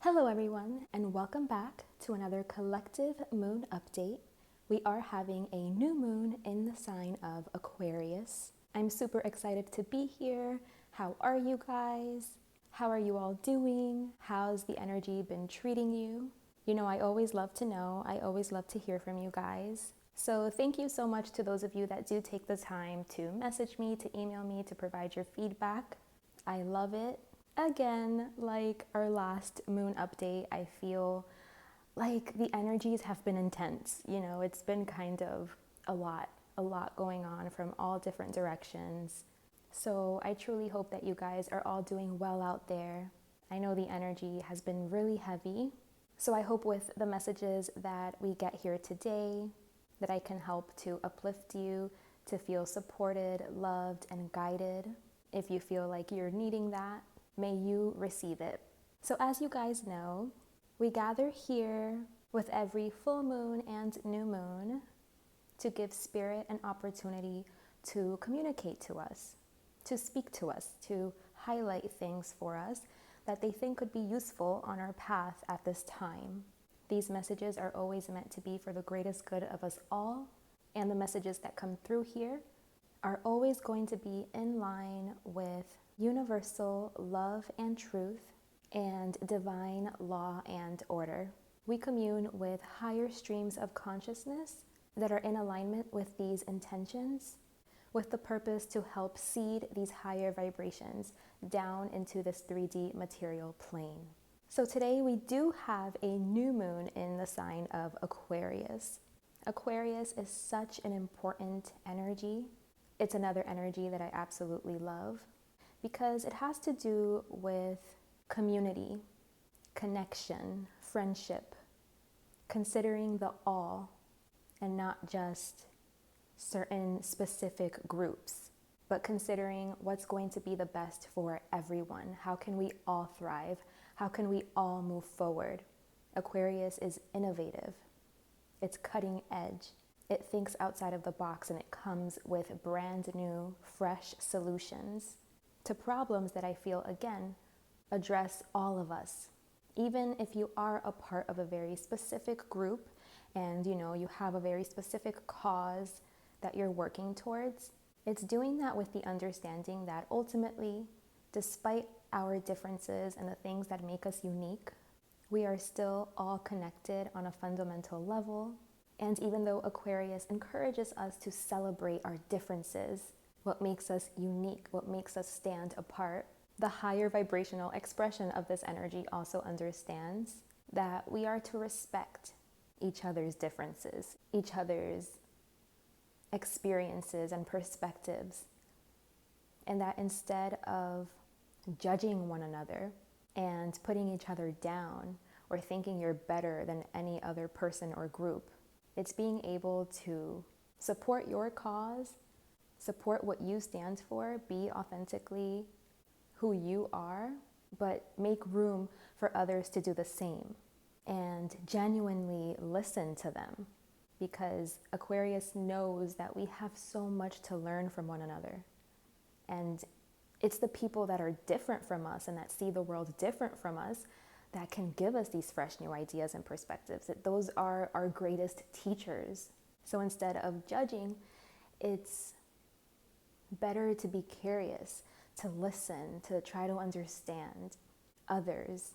Hello everyone, and welcome back to another collective moon update. We are having a new moon in the sign of Aquarius. I'm super excited to be here. How are you guys? How are you all doing? How's the energy been treating you? You know, I always love to know. I always love to hear from you guys. So thank you so much to those of you that do take the time to message me, to email me, to provide your feedback. I love it. Again, like our last moon update, I feel like the energies have been intense. You know, it's been kind of a lot going on from all different directions. So I truly hope that you guys are all doing well out there. I know the energy has been really heavy. So I hope with the messages that we get here today, that I can help to uplift you, to feel supported, loved, and guided. If you feel like you're needing that, may you receive it. So as you guys know, we gather here with every full moon and new moon to give spirit an opportunity to communicate to us, to speak to us, to highlight things for us that they think could be useful on our path at this time. These messages are always meant to be for the greatest good of us all, and the messages that come through here are always going to be in line with universal love and truth and divine law and order. We commune with higher streams of consciousness that are in alignment with these intentions, with the purpose to help seed these higher vibrations down into this 3D material plane. So today we do have a new moon in the sign of Aquarius. Aquarius is such an important energy. It's another energy that I absolutely love because it has to do with community, connection, friendship, considering the all and not just certain specific groups, but considering what's going to be the best for everyone. How can we all thrive? How can we all move forward? Aquarius is innovative. It's cutting edge. It thinks outside of the box, and it comes with brand new, fresh solutions to problems that I feel, again, address all of us. Even if you are a part of a very specific group and you have a very specific cause that you're working towards, it's doing that with the understanding that ultimately, despite our differences and the things that make us unique, we are still all connected on a fundamental level. And even though Aquarius encourages us to celebrate our differences, what makes us unique, what makes us stand apart, the higher vibrational expression of this energy also understands that we are to respect each other's differences, each other's experiences and perspectives, and that instead of judging one another and putting each other down or thinking you're better than any other person or group, it's being able to support your cause, support what you stand for, be authentically who you are, but make room for others to do the same and genuinely listen to them, because Aquarius knows that we have so much to learn from one another. And it's the people that are different from us and that see the world different from us that can give us these fresh new ideas and perspectives. That those are our greatest teachers. So instead of judging, it's better to be curious, to listen, to try to understand others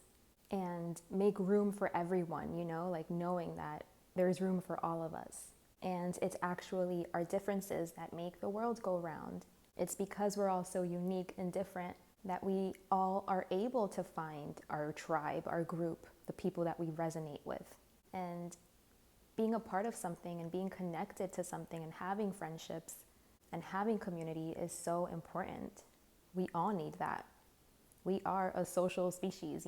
and make room for everyone, like knowing that there's room for all of us. And it's actually our differences that make the world go round. It's because we're all so unique and different that we all are able to find our tribe, our group, the people that we resonate with. And being a part of something and being connected to something and having friendships and having community is so important. We all need that. We are a social species,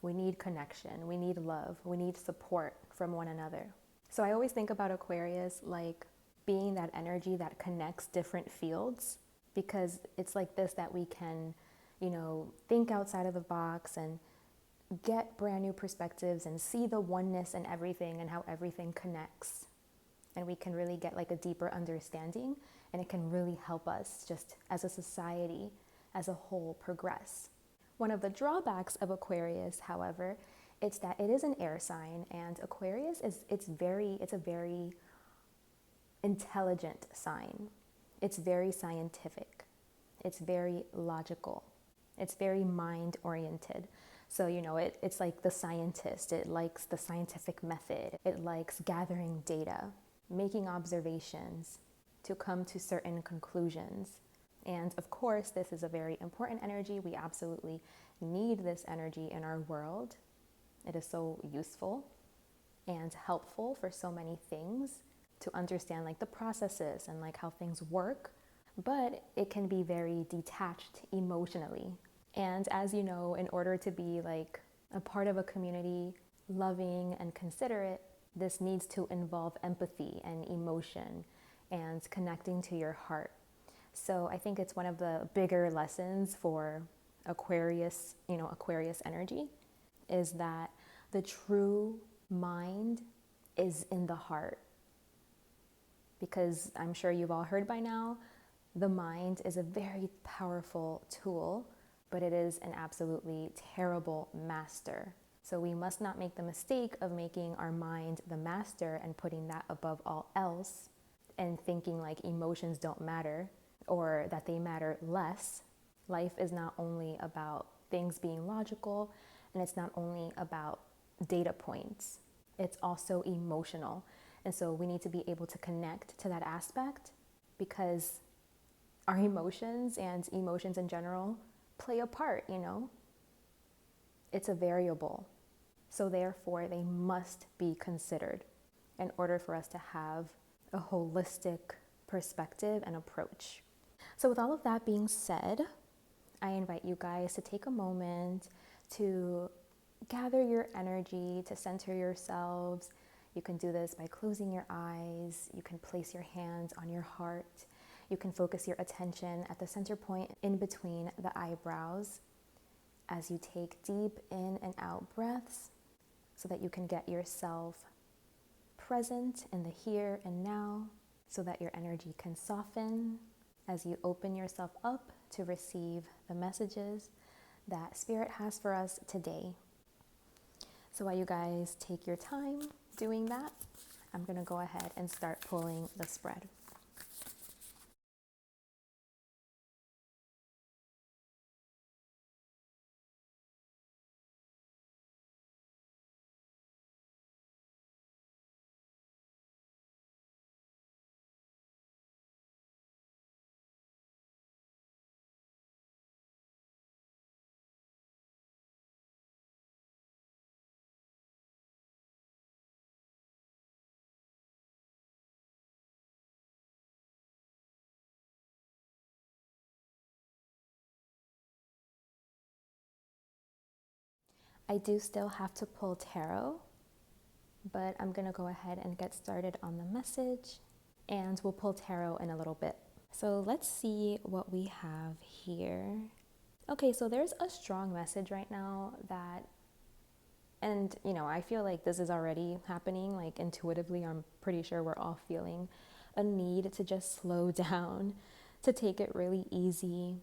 We need connection, we need love, we need support from one another. So I always think about Aquarius like being that energy that connects different fields, because it's like this that we can, think outside of the box and get brand new perspectives and see the oneness in everything and how everything connects. And we can really get like a deeper understanding, and it can really help us just as a society, as a whole, progress. One of the drawbacks of Aquarius, however, it's that it is an air sign, and Aquarius it's a very intelligent sign. It's very scientific. It's very logical. It's very mind oriented. So, it's like the scientist. It likes the scientific method. It likes gathering data, making observations to come to certain conclusions. And of course, this is a very important energy. We absolutely need this energy in our world. It is so useful and helpful for so many things to understand like the processes and like how things work, but it can be very detached emotionally. And as you know, in order to be like a part of a community, loving and considerate, this needs to involve empathy and emotion and connecting to your heart. So I think it's one of the bigger lessons for Aquarius, Aquarius energy, is that the true mind is in the heart. Because I'm sure you've all heard by now, the mind is a very powerful tool, but it is an absolutely terrible master. So we must not make the mistake of making our mind the master and putting that above all else and thinking like emotions don't matter or that they matter less. Life is not only about things being logical, and it's not only about data points. It's also emotional. And so we need to be able to connect to that aspect, because our emotions and emotions in general play a part, It's a variable. So therefore, they must be considered in order for us to have a holistic perspective and approach. So with all of that being said, I invite you guys to take a moment to gather your energy, to center yourselves. You can do this by closing your eyes. You can place your hands on your heart. You can focus your attention at the center point in between the eyebrows as you take deep in and out breaths so that you can get yourself present in the here and now, so that your energy can soften as you open yourself up to receive the messages that Spirit has for us today. So while you guys take your time doing that, I'm going to go ahead and start pulling the spread. I do still have to pull tarot, but I'm going to go ahead and get started on the message, and we'll pull tarot in a little bit. So let's see what we have here. Okay, so there's a strong message right now that, and I feel like this is already happening, like intuitively, I'm pretty sure we're all feeling a need to just slow down, to take it really easy,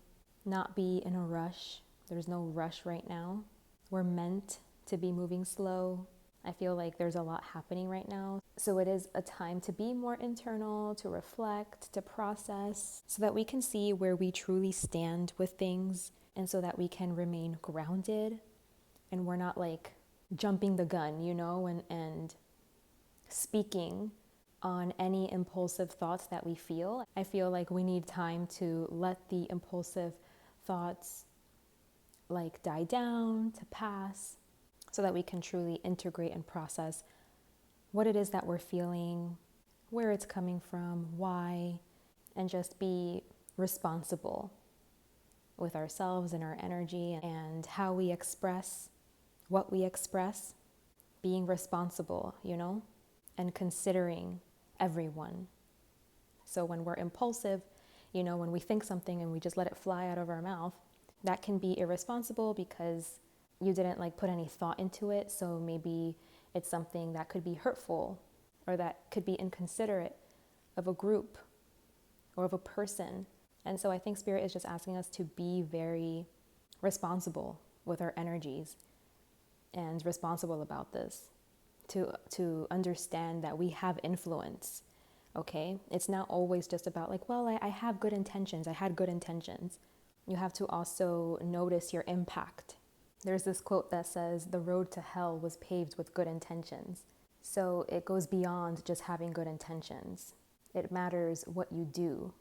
not be in a rush. There's no rush right now. We're meant to be moving slow. I feel like there's a lot happening right now. So it is a time to be more internal, to reflect, to process, so that we can see where we truly stand with things, and so that we can remain grounded and we're not like jumping the gun, and speaking on any impulsive thoughts that we feel. I feel like we need time to let the impulsive thoughts like die down, to pass, so that we can truly integrate and process what it is that we're feeling, where it's coming from, why, and just be responsible with ourselves and our energy and how we express what we express, being responsible, and considering everyone. So when we're impulsive, when we think something and we just let it fly out of our mouth, that can be irresponsible because you didn't put any thought into it. So maybe it's something that could be hurtful or that could be inconsiderate of a group or of a person. And so I think Spirit is just asking us to be very responsible with our energies and responsible about this, to understand that we have influence. Okay, it's not always just about like, well, I have good intentions, I had good intentions. You have to also notice your impact. There's this quote that says, the road to hell was paved with good intentions. So it goes beyond just having good intentions. It matters what you do,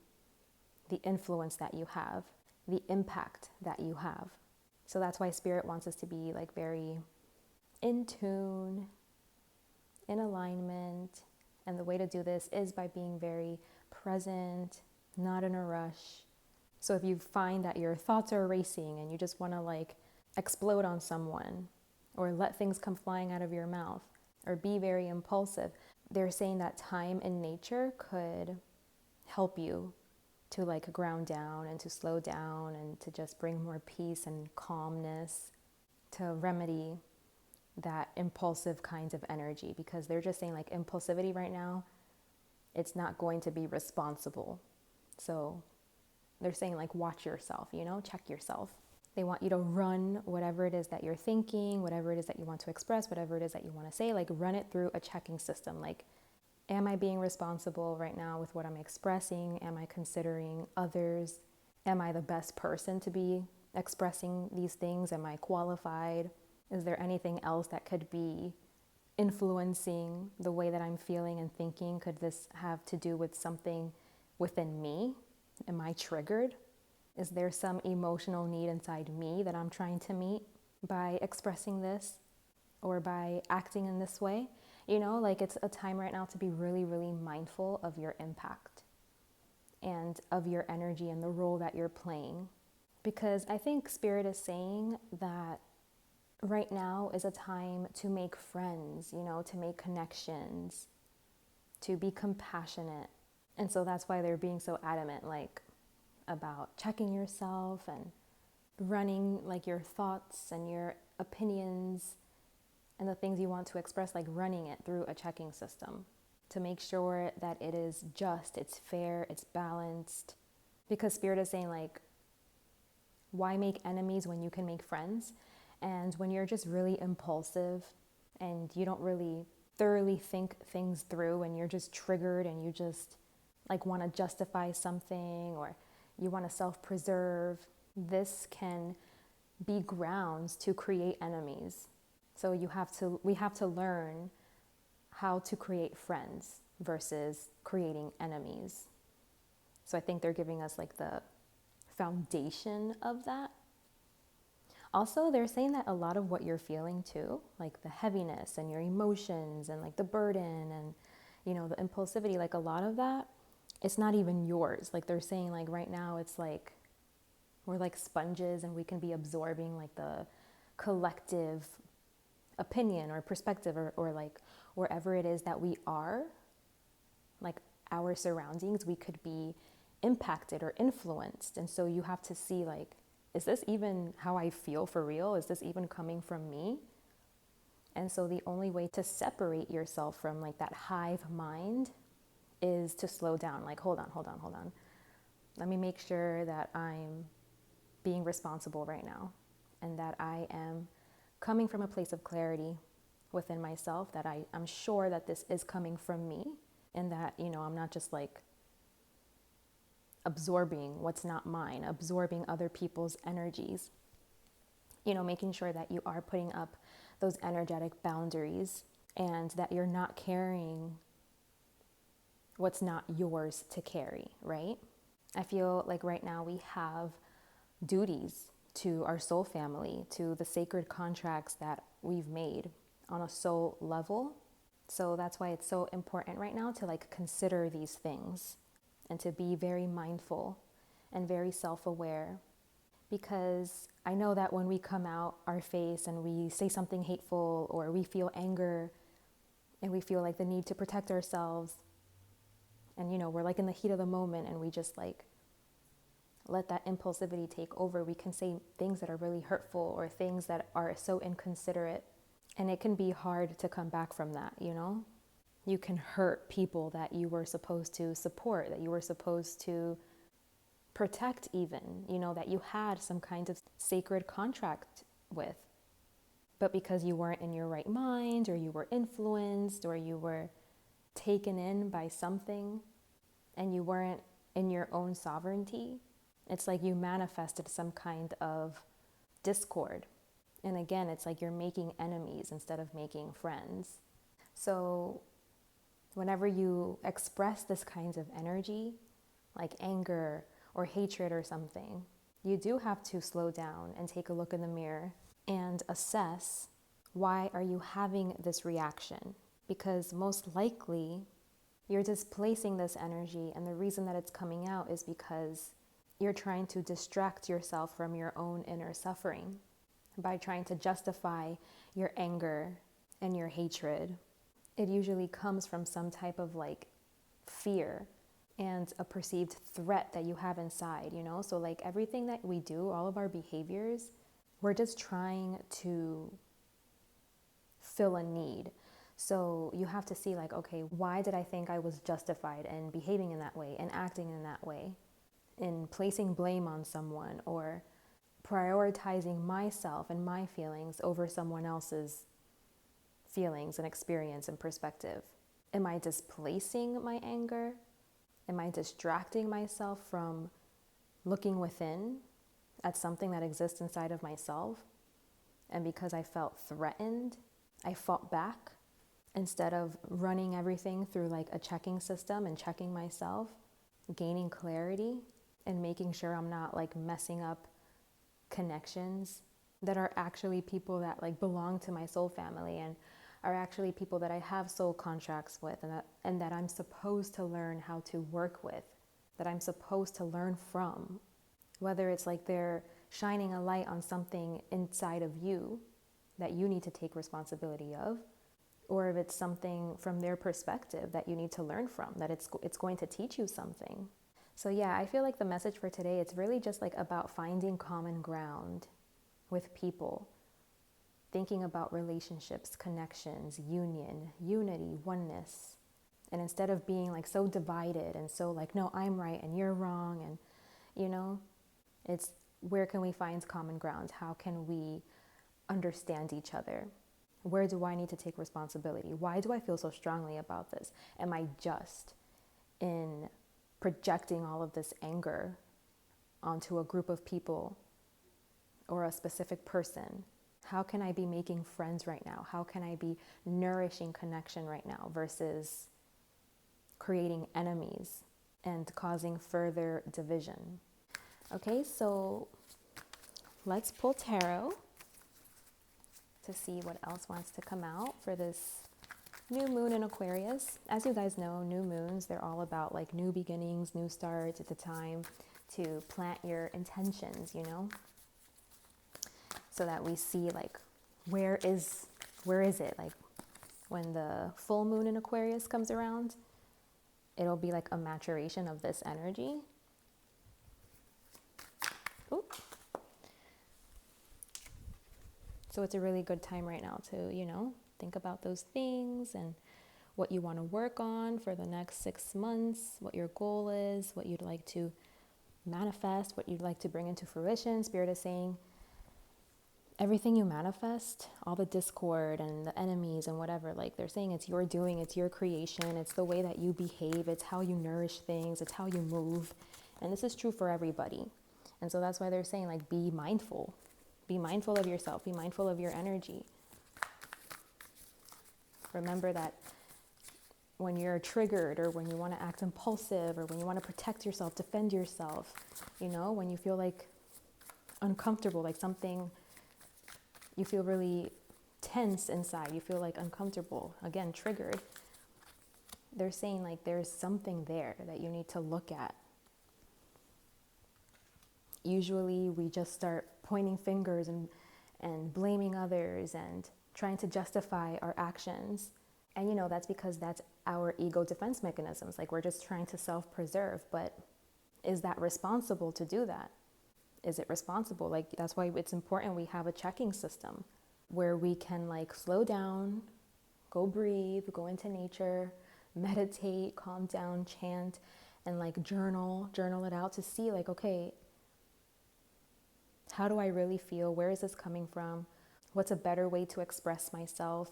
the influence that you have, the impact that you have. So that's why Spirit wants us to be like very in tune, in alignment. And the way to do this is by being very present, not in a rush. So if you find that your thoughts are racing and you just want to like explode on someone or let things come flying out of your mouth or be very impulsive, they're saying that time in nature could help you to like ground down and to slow down and to just bring more peace and calmness, to remedy that impulsive kinds of energy, because they're just saying like impulsivity right now, it's not going to be responsible. So they're saying like watch yourself, check yourself. They want you to run whatever it is that you're thinking, whatever it is that you want to express, whatever it is that you want to say, like run it through a checking system. Like, am I being responsible right now with what I'm expressing? Am I considering others? Am I the best person to be expressing these things? Am I qualified? Is there anything else that could be influencing the way that I'm feeling and thinking? Could this have to do with something within me? Am I triggered? Is there some emotional need inside me that I'm trying to meet by expressing this or by acting in this way? Like it's a time right now to be really, really mindful of your impact and of your energy and the role that you're playing. Because I think Spirit is saying that right now is a time to make friends, to make connections, to be compassionate. And so that's why they're being so adamant, like, about checking yourself and running, like, your thoughts and your opinions and the things you want to express, like, running it through a checking system to make sure that it is just, it's fair, it's balanced. Because Spirit is saying, like, why make enemies when you can make friends? And when you're just really impulsive and you don't really thoroughly think things through and you're just triggered and you just like want to justify something or you want to self-preserve, this can be grounds to create enemies. So we have to learn how to create friends versus creating enemies. So I think they're giving us like the foundation of that. Also, they're saying that a lot of what you're feeling too, like the heaviness and your emotions and like the burden and, the impulsivity, like a lot of that, it's not even yours. Like they're saying like right now, it's like we're like sponges and we can be absorbing like the collective opinion or perspective or like wherever it is that we are, like our surroundings, we could be impacted or influenced. And so you have to see like, is this even how I feel for real? Is this even coming from me? And so the only way to separate yourself from like that hive mind is to slow down. Like, hold on. Let me make sure that I'm being responsible right now and that I am coming from a place of clarity within myself, that I'm sure that this is coming from me and that, I'm not just like absorbing what's not mine, absorbing other people's energies, making sure that you are putting up those energetic boundaries and that you're not carrying what's not yours to carry, right? I feel like right now we have duties to our soul family, to the sacred contracts that we've made on a soul level. So that's why it's so important right now to like consider these things and to be very mindful and very self-aware. Because I know that when we come out our face and we say something hateful or we feel anger and we feel like the need to protect ourselves and, we're like in the heat of the moment and we just like let that impulsivity take over, we can say things that are really hurtful or things that are so inconsiderate. And it can be hard to come back from that, You can hurt people that you were supposed to support, that you were supposed to protect even, that you had some kind of sacred contract with. But because you weren't in your right mind, or you were influenced, or you were taken in by something, and you weren't in your own sovereignty, it's like you manifested some kind of discord. And again, it's like you're making enemies instead of making friends. So whenever you express this kind of energy, like anger or hatred or something, you do have to slow down and take a look in the mirror and assess, why are you having this reaction? Because most likely you're displacing this energy, and the reason that it's coming out is because you're trying to distract yourself from your own inner suffering by trying to justify your anger and your hatred. It usually comes from some type of like fear and a perceived threat that you have inside, you know? So like everything that we do, all of our behaviors, we're just trying to fill a need. So you have to see like, okay, why did I think I was justified in behaving in that way and acting in that way, in placing blame on someone or prioritizing myself and my feelings over someone else's feelings and experience and perspective? Am I displacing my anger? Am I distracting myself from looking within at something that exists inside of myself? And because I felt threatened, I fought back instead of running everything through like a checking system and checking myself, gaining clarity and making sure I'm not like messing up connections that are actually people that like belong to my soul family and are actually people that I have soul contracts with, and that I'm supposed to learn how to work with, that I'm supposed to learn from. Whether it's like they're shining a light on something inside of you that you need to take responsibility of, or if it's something from their perspective that you need to learn from, that it's going to teach you something. So yeah, I feel like the message for today, it's really just like about finding common ground with people, thinking about relationships, connections, union, unity, oneness. And instead of being like so divided and so like, no, I'm right and you're wrong, and you know, it's where can we find common ground? How can we understand each other? Where do I need to take responsibility? Why do I feel so strongly about this? Am I just in projecting all of this anger onto a group of people or a specific person? How can I be making friends right now? How can I be nourishing connection right now versus creating enemies and causing further division? Okay, so let's pull tarot to see what else wants to come out for this new moon in Aquarius. As you guys know, new moons, they're all about like new beginnings, new starts. It's a time to plant your intentions, you know, so that we see like where is it? Like when the full moon in Aquarius comes around, it'll be like a maturation of this energy. Ooh. So it's a really good time right now to, you know, think about those things and what you want to work on for the next 6 months, what your goal is, what you'd like to manifest, what you'd like to bring into fruition. Spirit is saying everything you manifest, all the discord and the enemies and whatever, like they're saying it's your doing, it's your creation, it's the way that you behave, it's how you nourish things, it's how you move. And this is true for everybody. And so that's why they're saying like be mindful. Be mindful of yourself, be mindful of your energy. Remember that when you're triggered or when you want to act impulsive or when you want to protect yourself, defend yourself, you know, when you feel like uncomfortable, like something, you feel really tense inside, you feel like uncomfortable, again, triggered. They're saying like there's something there that you need to look at. Usually we just start pointing fingers and blaming others and trying to justify our actions. And, you know, that's because that's our ego defense mechanisms. Like we're just trying to self-preserve. But is that responsible to do that? Is it responsible? Like that's why it's important we have a checking system where we can like slow down, go breathe, go into nature, meditate, calm down, chant, and like journal it out to see like, okay, How do I really feel? Where is this coming from? What's a better way to express myself?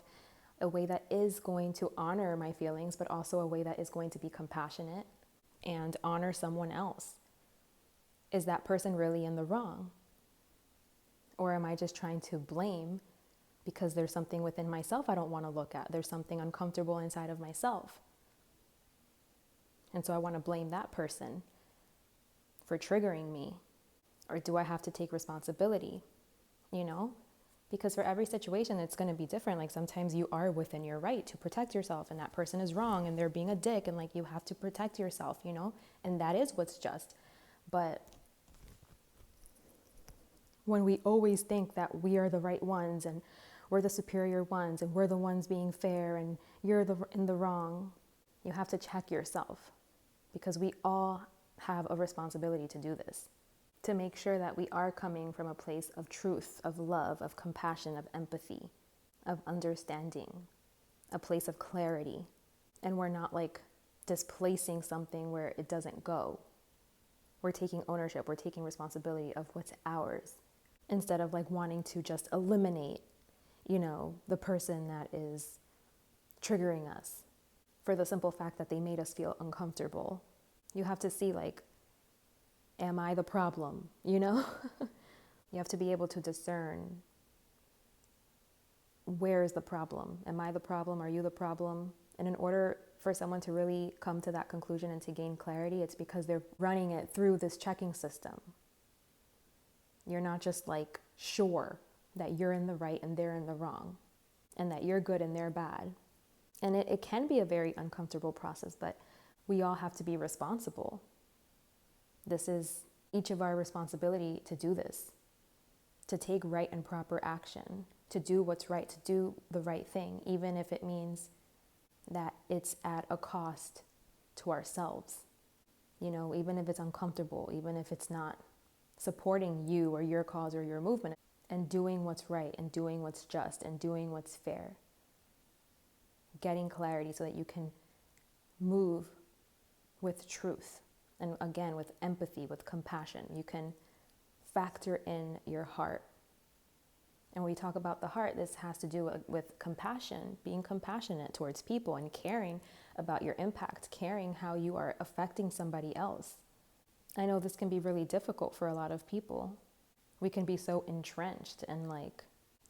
A way that is going to honor my feelings, but also a way that is going to be compassionate and honor someone else. Is that person really in the wrong? Or am I just trying to blame because there's something within myself I don't want to look at? There's something uncomfortable inside of myself. And so I want to blame that person for triggering me. Or do I have to take responsibility? You know? Because for every situation, it's going to be different. Like sometimes you are within your right to protect yourself and that person is wrong and they're being a dick and like you have to protect yourself, you know? And that is what's just. But when we always think that we are the right ones and we're the superior ones and we're the ones being fair and you're in the wrong, you have to check yourself, because we all have a responsibility to do this, to make sure that we are coming from a place of truth, of love, of compassion, of empathy, of understanding, a place of clarity. And we're not like displacing something where it doesn't go. We're taking ownership, we're taking responsibility of what's ours, instead of like wanting to just eliminate, you know, the person that is triggering us for the simple fact that they made us feel uncomfortable. You have to see like, am I the problem? You know, you have to be able to discern, where is the problem? Am I the problem? Are you the problem? And in order for someone to really come to that conclusion and to gain clarity, it's because they're running it through this checking system. You're not just like sure that you're in the right and they're in the wrong, and that you're good and they're bad. And it can be a very uncomfortable process, but we all have to be responsible. This is each of our responsibility to do this, to take right and proper action, to do what's right, to do the right thing, even if it means that it's at a cost to ourselves. You know, even if it's uncomfortable, even if it's not supporting you or your cause or your movement, and doing what's right and doing what's just and doing what's fair. Getting clarity so that you can move with truth. And again, with empathy, with compassion. You can factor in your heart. And when we talk about the heart, this has to do with compassion, being compassionate towards people and caring about your impact, caring how you are affecting somebody else. I know this can be really difficult for a lot of people. We can be so entrenched in like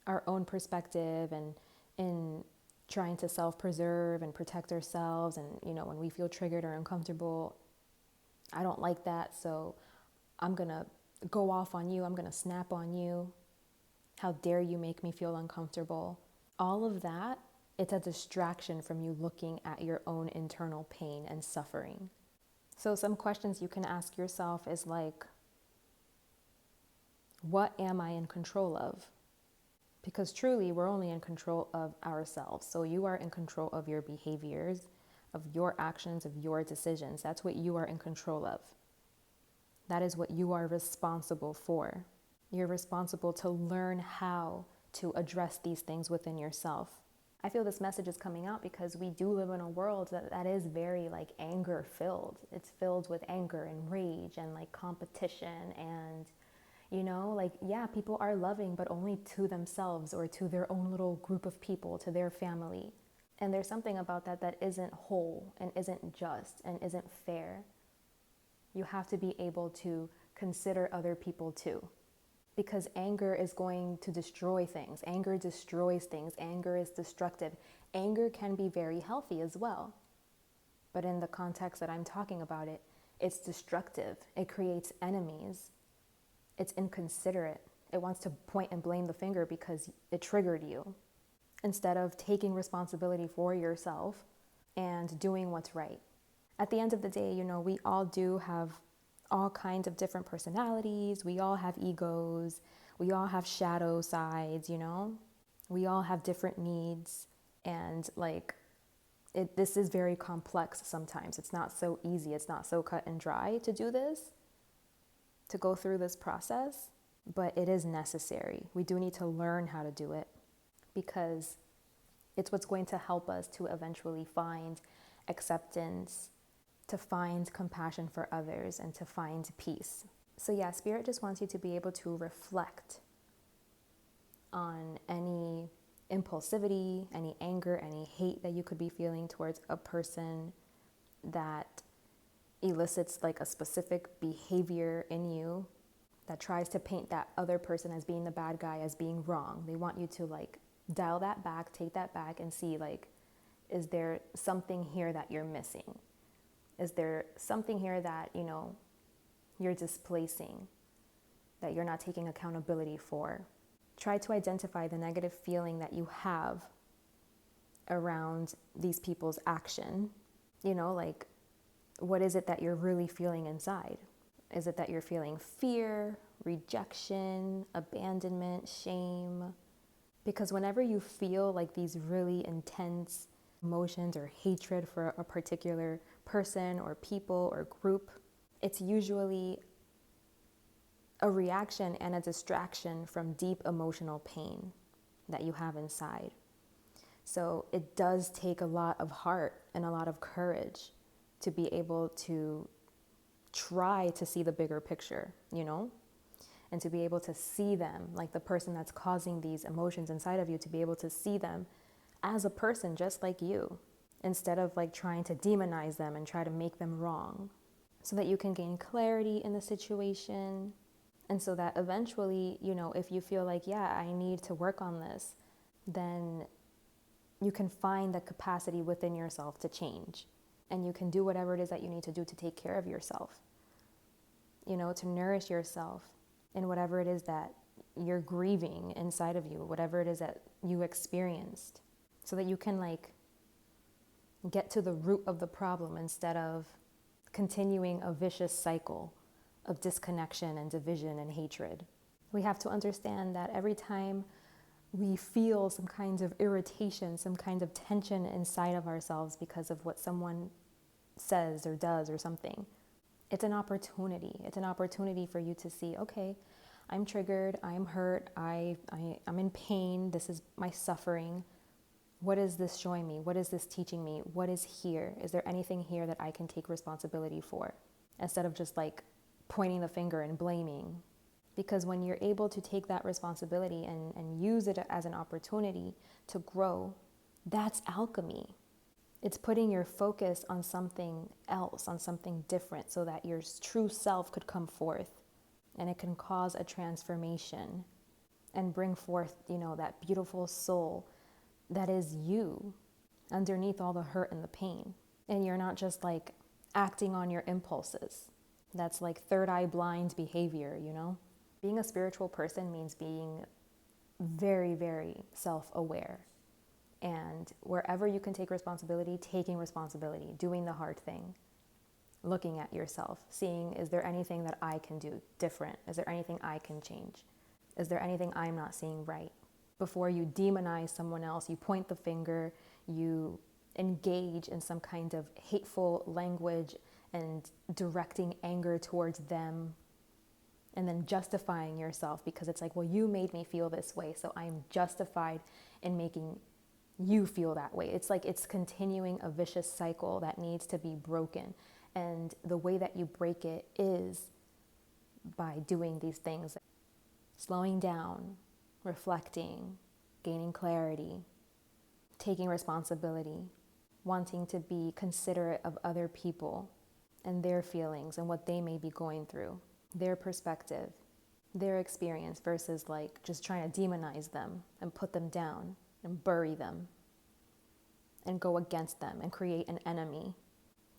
our own perspective and in trying to self-preserve and protect ourselves. And, you know, when we feel triggered or uncomfortable, I don't like that, so I'm going to go off on you. I'm going to snap on you. How dare you make me feel uncomfortable? All of that, it's a distraction from you looking at your own internal pain and suffering. So some questions you can ask yourself is like, what am I in control of? Because truly, we're only in control of ourselves. So you are in control of your behaviors, of your actions, of your decisions. That's what you are in control of. That is what you are responsible for. You're responsible to learn how to address these things within yourself. I feel this message is coming out because we do live in a world that is very like anger filled. It's filled with anger and rage and like competition and, you know, like, yeah, people are loving, but only to themselves or to their own little group of people, to their family. And there's something about that isn't whole and isn't just and isn't fair. You have to be able to consider other people too. Because anger is going to destroy things. Anger destroys things. Anger is destructive. Anger can be very healthy as well. But in the context that I'm talking about it, it's destructive. It creates enemies. It's inconsiderate. It wants to point and blame the finger because it triggered you, instead of taking responsibility for yourself and doing what's right. At the end of the day, you know, we all do have all kinds of different personalities. We all have egos. We all have shadow sides, you know. We all have different needs. And like, this is very complex sometimes. It's not so easy. It's not so cut and dry to do this, to go through this process, but it is necessary. We do need to learn how to do it because it's what's going to help us to eventually find acceptance, to find compassion for others, and to find peace. So yeah, Spirit just wants you to be able to reflect on any impulsivity, any anger, any hate that you could be feeling towards a person that elicits like a specific behavior in you that tries to paint that other person as being the bad guy, as being wrong. They want you to like dial that back, take that back and see like, is there something here that you're missing? Is there something here that, you know, you're displacing, that you're not taking accountability for? Try to identify the negative feeling that you have around these people's action. You know, like, what is it that you're really feeling inside? Is it that you're feeling fear, rejection, abandonment, shame? Because whenever you feel like these really intense emotions or hatred for a particular person or people or group, it's usually a reaction and a distraction from deep emotional pain that you have inside. So it does take a lot of heart and a lot of courage to be able to try to see the bigger picture, you know, and to be able to see them, like the person that's causing these emotions inside of you, to be able to see them as a person just like you, instead of like trying to demonize them and try to make them wrong, so that you can gain clarity in the situation. And so that eventually, you know, if you feel like, yeah, I need to work on this, then you can find the capacity within yourself to change. And you can do whatever it is that you need to do to take care of yourself, you know, to nourish yourself in whatever it is that you're grieving inside of you, whatever it is that you experienced, so that you can like get to the root of the problem instead of continuing a vicious cycle of disconnection and division and hatred. We have to understand that every time we feel some kind of irritation, some kind of tension inside of ourselves because of what someone says or does or something, it's an opportunity. It's an opportunity for you to see, okay, I'm triggered, I'm hurt, I'm in pain, this is my suffering. What is this showing me? What is this teaching me? What is here? Is there anything here that I can take responsibility for? Instead of just like pointing the finger and blaming. Because when you're able to take that responsibility and use it as an opportunity to grow, that's alchemy. It's putting your focus on something else, on something different, so that your true self could come forth and it can cause a transformation and bring forth, you know, that beautiful soul that is you underneath all the hurt and the pain. And you're not just like acting on your impulses. That's like third eye blind behavior, you know? Being a spiritual person means being very, very self-aware. And wherever you can take responsibility, taking responsibility, doing the hard thing, looking at yourself, seeing, is there anything that I can do different? Is there anything I can change? Is there anything I'm not seeing right? Before you demonize someone else, you point the finger, you engage in some kind of hateful language and directing anger towards them, and then justifying yourself because it's like, well, you made me feel this way, so I'm justified in making you feel that way. It's like it's continuing a vicious cycle that needs to be broken. And the way that you break it is by doing these things: slowing down, reflecting, gaining clarity, taking responsibility, wanting to be considerate of other people and their feelings and what they may be going through, their perspective, their experience, versus like just trying to demonize them and put them down and bury them and go against them and create an enemy.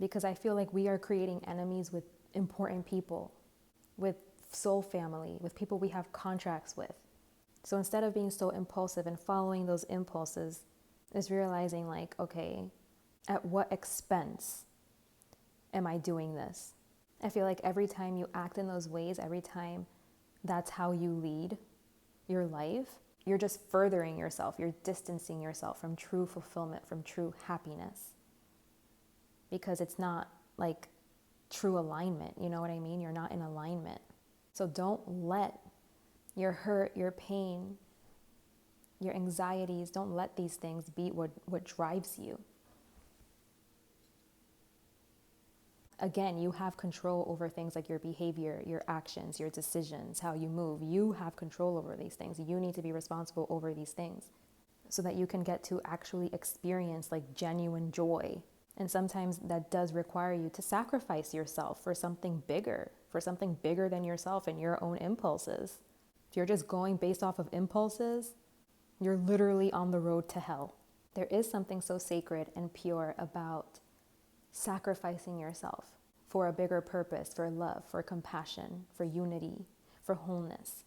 Because I feel like we are creating enemies with important people, with soul family, with people we have contracts with. So instead of being so impulsive and following those impulses, is realizing like, okay, at what expense am I doing this? I feel like every time you act in those ways, every time that's how you lead your life, you're just furthering yourself, you're distancing yourself from true fulfillment, from true happiness. Because it's not like true alignment, you know what I mean? You're not in alignment. So don't let your hurt, your pain, your anxieties, don't let these things be what drives you. Again, you have control over things like your behavior, your actions, your decisions, how you move. You have control over these things. You need to be responsible over these things so that you can get to actually experience like genuine joy. And sometimes that does require you to sacrifice yourself for something bigger than yourself and your own impulses. If you're just going based off of impulses, you're literally on the road to hell. There is something so sacred and pure about sacrificing yourself for a bigger purpose, for love, for compassion, for unity, for wholeness.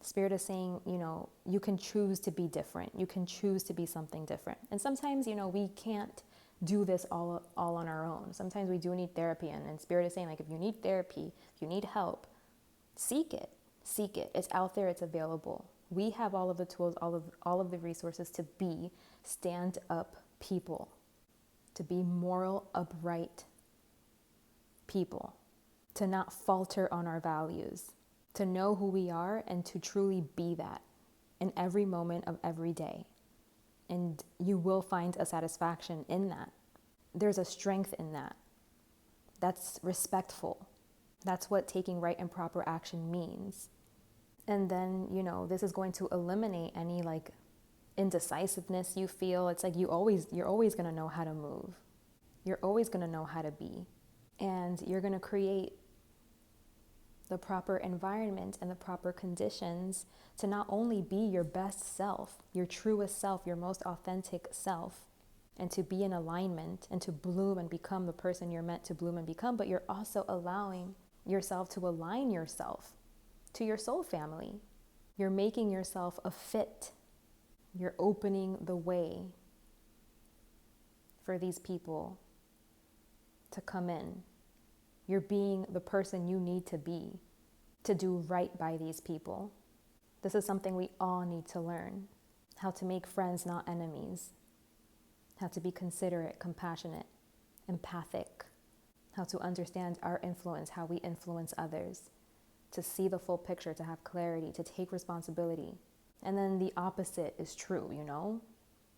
Spirit is saying, you can choose to be different. You can choose to be something different. And sometimes, we can't do this all on our own. Sometimes we do need therapy. And Spirit is saying, like, if you need therapy, if you need help, seek it. Seek it. It's out there. It's available. We have all of the tools, all of the resources to be stand-up people, to be moral, upright people, to not falter on our values, to know who we are and to truly be that in every moment of every day. And you will find a satisfaction in that. There's a strength in that. That's respectful. That's what taking right and proper action means. And then, this is going to eliminate any like indecisiveness you feel. It's like you're always going to know how to move. You're always going to know how to be. And you're going to create the proper environment and the proper conditions to not only be your best self, your truest self, your most authentic self, and to be in alignment and to bloom and become the person you're meant to bloom and become, but you're also allowing yourself to align yourself to your soul family. You're making yourself a fit. You're opening the way for these people to come in. You're being the person you need to be to do right by these people. This is something we all need to learn. How to make friends, not enemies. How to be considerate, compassionate, empathic. How to understand our influence, how we influence others. To see the full picture, to have clarity, to take responsibility. And then the opposite is true,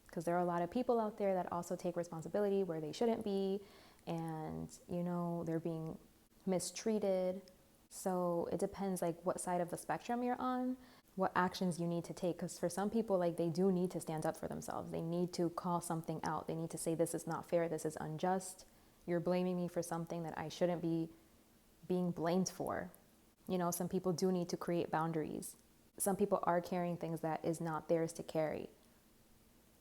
because there are a lot of people out there that also take responsibility where they shouldn't be, and they're being mistreated. So it depends like what side of the spectrum you're on, what actions you need to take, because for some people, like, they do need to stand up for themselves. They need to call something out. They need to say, this is not fair, this is unjust, you're blaming me for something that I shouldn't be being blamed for. Some people do need to create boundaries. Some people are carrying things that is not theirs to carry.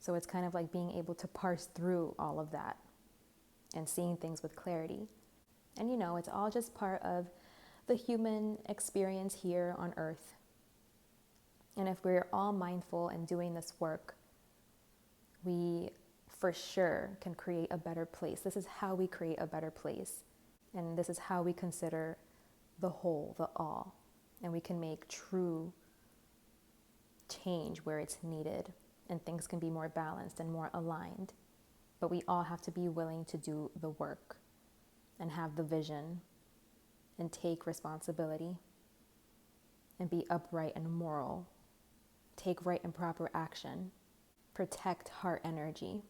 So it's kind of like being able to parse through all of that and seeing things with clarity. And it's all just part of the human experience here on earth. And if we're all mindful and doing this work, we for sure can create a better place. This is how we create a better place. And this is how we consider the whole, the all. And we can make true change where it's needed. And things can be more balanced and more aligned. But we all have to be willing to do the work and have the vision and take responsibility and be upright and moral. Take right and proper action. Protect heart energy.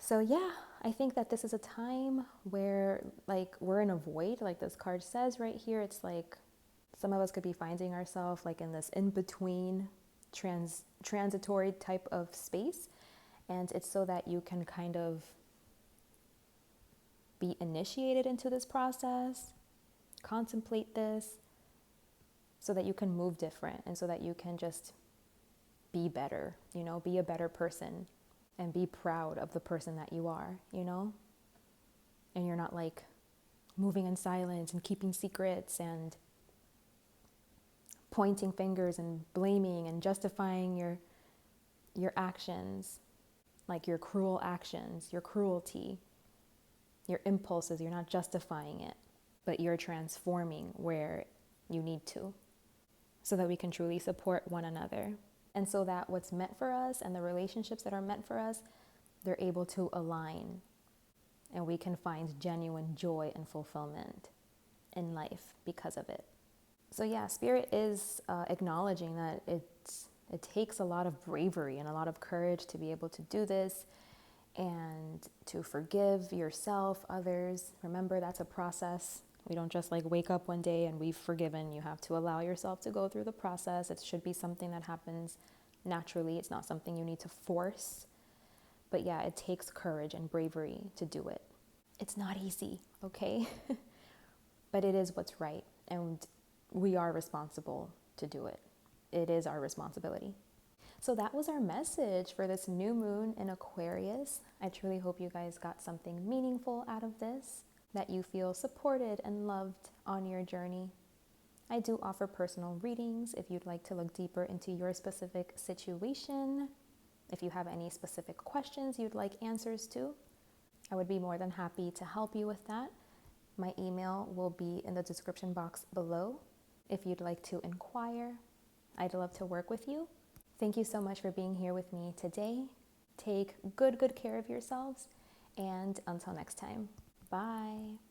So yeah, I think that this is a time where like we're in a void, like this card says right here. It's like some of us could be finding ourselves like in this in-between transitory type of space. And it's so that you can kind of be initiated into this process, contemplate this, so that you can move different and so that you can just be better, be a better person and be proud of the person that you are, and you're not like moving in silence and keeping secrets and pointing fingers and blaming and justifying your actions, like your cruel actions, your cruelty, your impulses. You're not justifying it, but you're transforming where you need to, so that we can truly support one another. And so that what's meant for us and the relationships that are meant for us, they're able to align and we can find genuine joy and fulfillment in life because of it. So yeah, Spirit is acknowledging that it takes a lot of bravery and a lot of courage to be able to do this. and to forgive yourself, others. Remember, that's a process. We don't just like wake up one day and we've forgiven. You have to allow yourself to go through the process. It should be something that happens naturally. It's not something you need to force. But yeah, it takes courage and bravery to do it. It's not easy, okay? But it is what's right. And we are responsible to do it. It is our responsibility. So that was our message for this new moon in Aquarius. I truly hope you guys got something meaningful out of this, that you feel supported and loved on your journey. I do offer personal readings if you'd like to look deeper into your specific situation. If you have any specific questions you'd like answers to, I would be more than happy to help you with that. My email will be in the description box below if you'd like to inquire. I'd love to work with you. Thank you so much for being here with me today. Take good care of yourselves, and until next time, bye.